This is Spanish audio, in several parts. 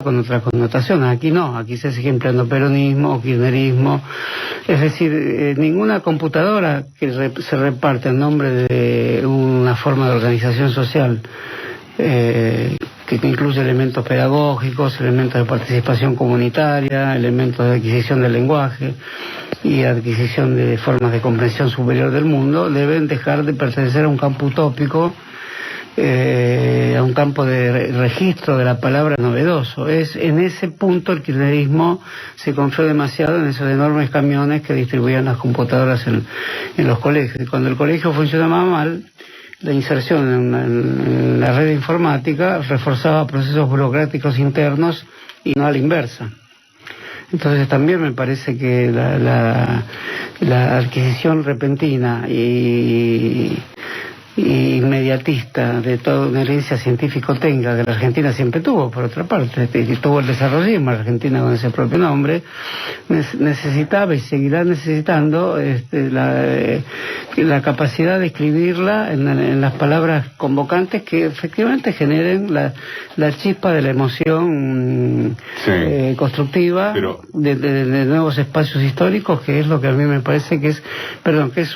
con otra connotación. Aquí no, aquí se sigue empleando peronismo o kirchnerismo. Es decir, ninguna computadora que se reparte en nombre de una forma de organización social que incluye elementos pedagógicos, elementos de participación comunitaria, elementos de adquisición del lenguaje y adquisición de formas de comprensión superior del mundo, deben dejar de pertenecer a un campo utópico, a un campo de registro de la palabra novedoso. Es en ese punto el kirchnerismo se confió demasiado en esos enormes camiones que distribuían las computadoras en los colegios. Y cuando el colegio funcionaba mal, la inserción en la red informática reforzaba procesos burocráticos internos y no a la inversa. Entonces también me parece que la adquisición repentina y inmediatista de toda una herencia científico-técnica que la Argentina siempre tuvo, por otra parte, y tuvo el desarrollismo la Argentina con ese propio nombre, necesitaba y seguirá necesitando la capacidad de escribirla en las palabras convocantes que efectivamente generen la chispa de la emoción constructiva de nuevos espacios históricos, que es lo que a mí me parece que es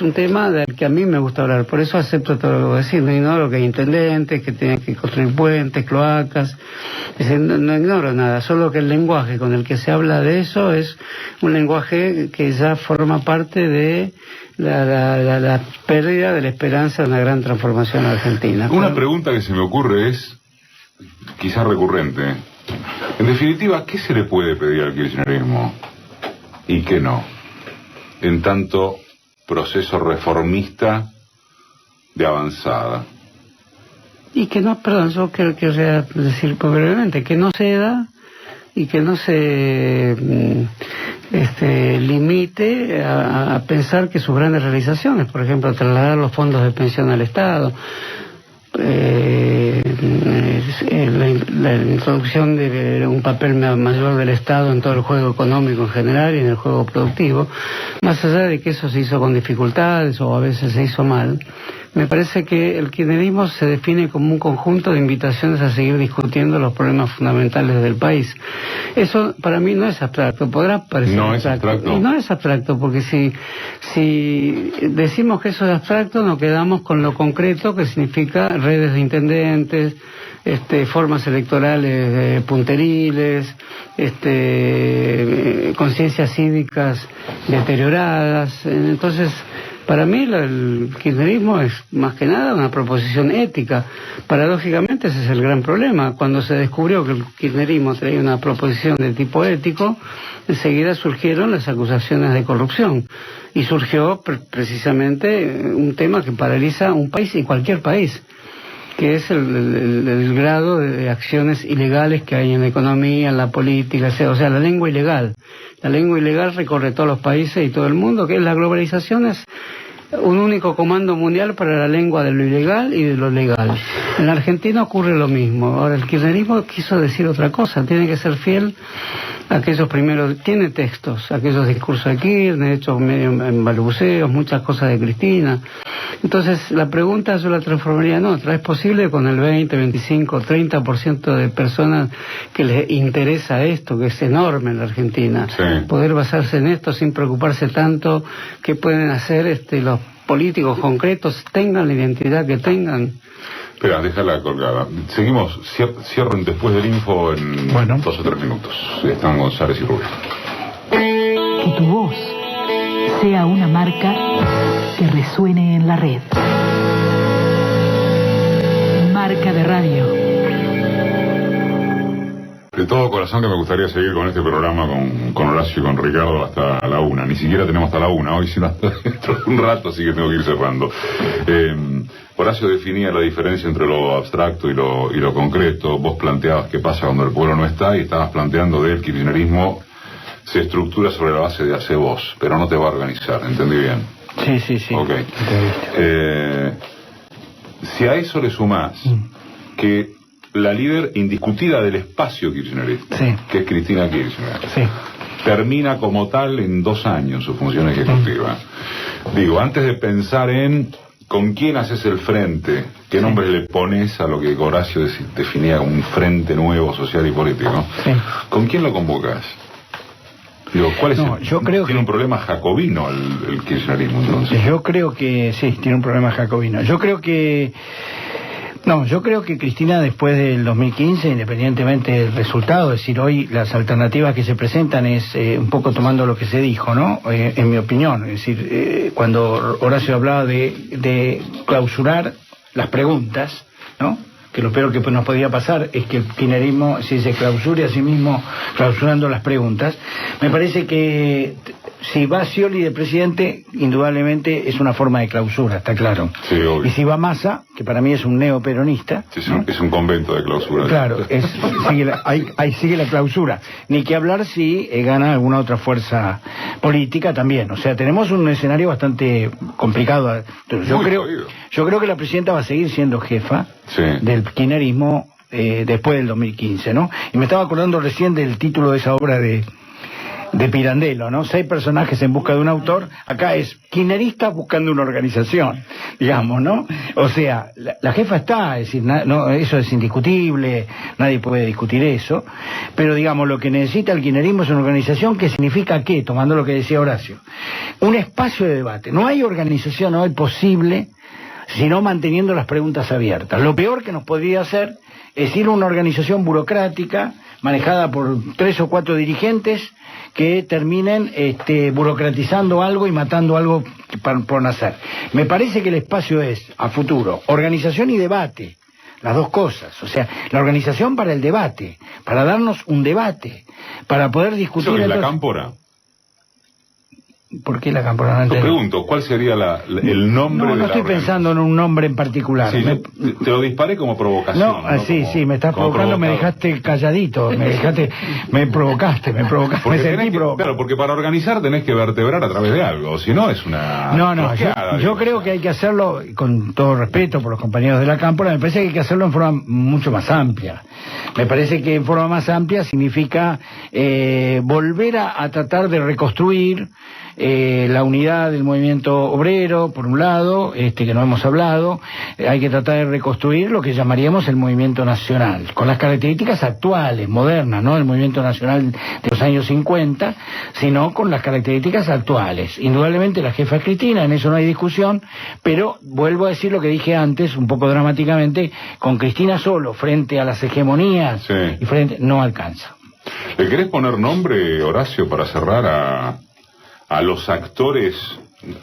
un tema del que a mí me gusta hablar. Por eso acepto todo lo que voy a decir, no ignoro que hay intendentes que tienen que construir puentes, cloacas, no ignoro nada, solo que el lenguaje con el que se habla de eso es un lenguaje que ya forma parte de la pérdida de la esperanza de una gran transformación argentina. Una pregunta que se me ocurre es, quizás recurrente, en definitiva, ¿qué se le puede pedir al kirchnerismo y qué no, en tanto proceso reformista de avanzada? Y que no, perdón, yo querría decir brevemente, que no ceda y que no se limite a pensar que sus grandes realizaciones, por ejemplo, trasladar los fondos de pensión al Estado, la introducción de un papel mayor del Estado en todo el juego económico en general y en el juego productivo, más allá de que eso se hizo con dificultades o a veces se hizo mal, me parece que el kirchnerismo se define como un conjunto de invitaciones a seguir discutiendo los problemas fundamentales del país. Eso para mí no es abstracto, podrá parecer abstracto. Y no es abstracto, porque si decimos que eso es abstracto, nos quedamos con lo concreto, que significa redes de intendentes, formas electorales punteriles, conciencias cívicas deterioradas. Entonces, para mí el kirchnerismo es más que nada una proposición ética. Paradójicamente ese es el gran problema. Cuando se descubrió que el kirchnerismo traía una proposición de tipo ético, enseguida surgieron las acusaciones de corrupción. Y surgió precisamente un tema que paraliza un país y cualquier país, que es el grado de acciones ilegales que hay en la economía, en la política, o sea, la lengua ilegal. La lengua ilegal recorre todos los países y todo el mundo, que la globalización es un único comando mundial para la lengua de lo ilegal y de lo legal. En la Argentina ocurre lo mismo. Ahora, el kirchnerismo quiso decir otra cosa, tiene que ser fiel a aquellos primeros, tiene textos, aquellos discursos de Kirchner, hechos medio en balbuceos, muchas cosas de Cristina. Entonces, la pregunta yo la transformaría en otra. ¿Es posible con el 20, 25, 30% de personas que les interesa esto, que es enorme en la Argentina, poder basarse en esto sin preocuparse tanto qué pueden hacer los políticos concretos, tengan la identidad que tengan? Espera, déjala colgada. Seguimos, cierro después del info en 2 o 3 minutos. Están González y Rubio. Que tu voz sea una marca que resuene en la red. Marca de radio. De todo corazón que me gustaría seguir con este programa con Horacio y con Ricardo hasta la 1. Ni siquiera tenemos hasta la 1, hoy sino hasta dentro de un rato, así que tengo que ir cerrando. Horacio definía la diferencia entre lo abstracto y lo concreto. Vos planteabas qué pasa cuando el pueblo no está, y estabas planteando que el kirchnerismo se estructura sobre la base de hacer vos, pero no te va a organizar, ¿entendí bien? Sí. Ok. Si a eso le sumás que la líder indiscutida del espacio kirchnerista, que es Cristina Kirchner, termina como tal en 2 años su función ejecutiva. Digo, antes de pensar en ¿con quién haces el frente? ¿Qué nombre le pones a lo que Horacio definía como un frente nuevo social y político? Sí. ¿Con quién lo convocas? Digo, ¿cuál es yo creo tiene que... un problema jacobino el kirchnerismo, entonces? Yo creo que sí, tiene un problema jacobino. Yo creo que Cristina, después del 2015, independientemente del resultado, es decir, hoy las alternativas que se presentan es un poco tomando lo que se dijo, ¿no? En mi opinión, es decir, cuando Horacio hablaba de clausurar las preguntas, ¿no? Que lo peor que nos podía pasar es que el kirchnerismo, si se clausure a sí mismo clausurando las preguntas, me parece que si va Scioli de presidente, indudablemente es una forma de clausura, está claro. Sí, obvio. Y si va Massa, que para mí es un neoperonista... Sí, es un convento de clausura. Claro, ahí sigue la clausura. Ni que hablar si gana alguna otra fuerza política también. O sea, tenemos un escenario bastante complicado. Yo creo que la presidenta va a seguir siendo jefa del kirchnerismo después del 2015, ¿no? Y me estaba acordando recién del título de esa obra de Pirandello, ¿no? 6 personajes en busca de un autor. Acá es kirchneristas buscando una organización, digamos, ¿no? O sea, la jefa está, es decir, no, eso es indiscutible, nadie puede discutir eso, pero digamos, lo que necesita el kirchnerismo es una organización que significa ¿qué? Tomando lo que decía Horacio, un espacio de debate. No hay organización hoy posible sino manteniendo las preguntas abiertas. Lo peor que nos podría hacer es ir a una organización burocrática manejada por 3 o 4 dirigentes que terminen burocratizando algo y matando algo por nacer. Me parece que el espacio es, a futuro, organización y debate, las dos cosas. O sea, la organización para el debate, para darnos un debate, para poder discutir... ¿Eso es la cámpora? ¿Por qué la cámpora? No te pregunto, ¿cuál sería el nombre de la estoy pensando en un nombre en particular. Sí, te lo disparé como provocación. Sí, me estás provocando, me dejaste calladito, me provocaste, me sentí provocado. Claro, porque para organizar tenés que vertebrar a través de algo, si no es una... yo creo que hay que hacerlo, con todo respeto por los compañeros de la cámpora, me parece que hay que hacerlo en forma mucho más amplia. Me parece que en forma más amplia significa volver a tratar de reconstruir la unidad del movimiento obrero, por un lado, que no hemos hablado. Hay que tratar de reconstruir lo que llamaríamos el movimiento nacional, con las características actuales, modernas, no el movimiento nacional de los años 50, sino con las características actuales. Indudablemente la jefa es Cristina, en eso no hay discusión, pero vuelvo a decir lo que dije antes, un poco dramáticamente, con Cristina solo, frente a las hegemonías, no alcanza. ¿Le querés poner nombre, Horacio, para cerrar a los actores?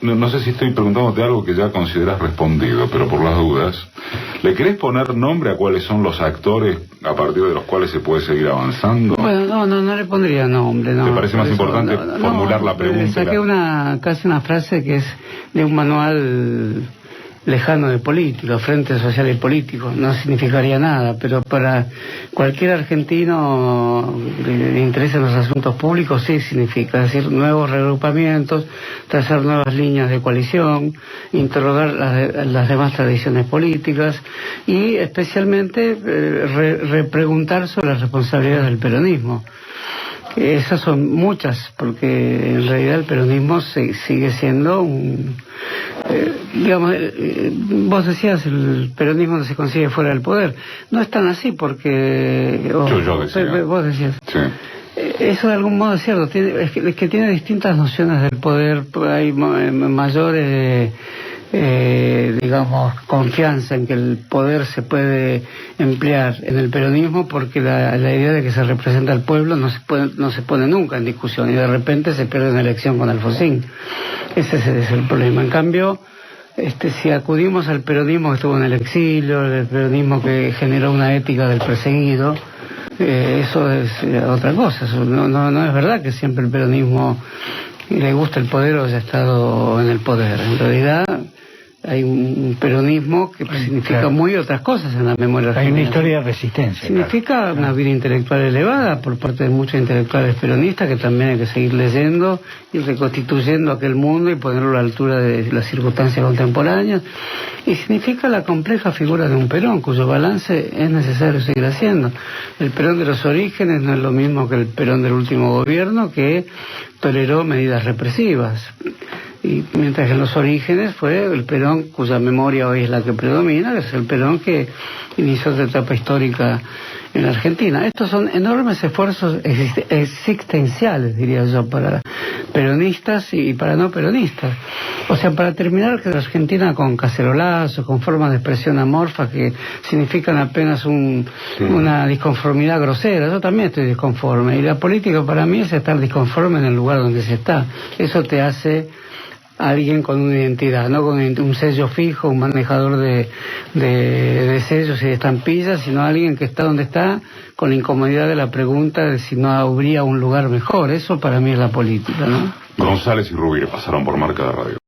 No sé si estoy preguntándote algo que ya consideras respondido, pero por las dudas, ¿le querés poner nombre a cuáles son los actores a partir de los cuales se puede seguir avanzando? Bueno, no le pondría nombre, no. ¿Te parece más importante formular la pregunta? Le saqué casi una frase que es de un manual lejano de político, Frente Social y Político. No significaría nada, pero para cualquier argentino que le interese los asuntos públicos sí significa, es decir, nuevos reagrupamientos, trazar nuevas líneas de coalición, interrogar las demás tradiciones políticas y especialmente repreguntar sobre las responsabilidades del peronismo. Esas son muchas, porque en realidad el peronismo sigue siendo un... vos decías, el peronismo no se consigue fuera del poder. No es tan así, porque... Yo decía. Vos decías. Sí. Eso de algún modo es cierto. Es que tiene distintas nociones del poder. Hay mayores... confianza en que el poder se puede emplear en el peronismo, porque la idea de que se representa al pueblo no se pone nunca en discusión, y de repente se pierde una elección con Alfonsín. Ese es el problema. En cambio, si acudimos al peronismo que estuvo en el exilio, el peronismo que generó una ética del perseguido, eso es otra cosa. No es verdad que siempre el peronismo le gusta el poder o haya estado en el poder. En realidad hay un peronismo que significa muy otras cosas en la memoria argentina. Hay una historia de resistencia. Significa una vida intelectual elevada por parte de muchos intelectuales peronistas, que también hay que seguir leyendo y reconstituyendo aquel mundo y ponerlo a la altura de las circunstancias contemporáneas. Y significa la compleja figura de un Perón, cuyo balance es necesario seguir haciendo. El Perón de los orígenes no es lo mismo que el Perón del último gobierno, que toleró medidas represivas. Y mientras que en los orígenes fue el Perón, cuya memoria hoy es la que predomina, que es el Perón que inició esta etapa histórica en la Argentina. Estos son enormes esfuerzos existenciales, diría yo, para peronistas y para no peronistas. O sea, para terminar que la Argentina con cacerolazos, con formas de expresión amorfa que significan apenas una disconformidad grosera. Yo también estoy disconforme. Y la política para mí es estar disconforme en el lugar donde se está. Eso te hace alguien con una identidad, no con un sello fijo, un manejador de sellos y de estampillas, sino alguien que está donde está con la incomodidad de la pregunta de si no habría un lugar mejor. Eso para mí es la política, ¿no? González y Rubira pasaron por Marca de Radio.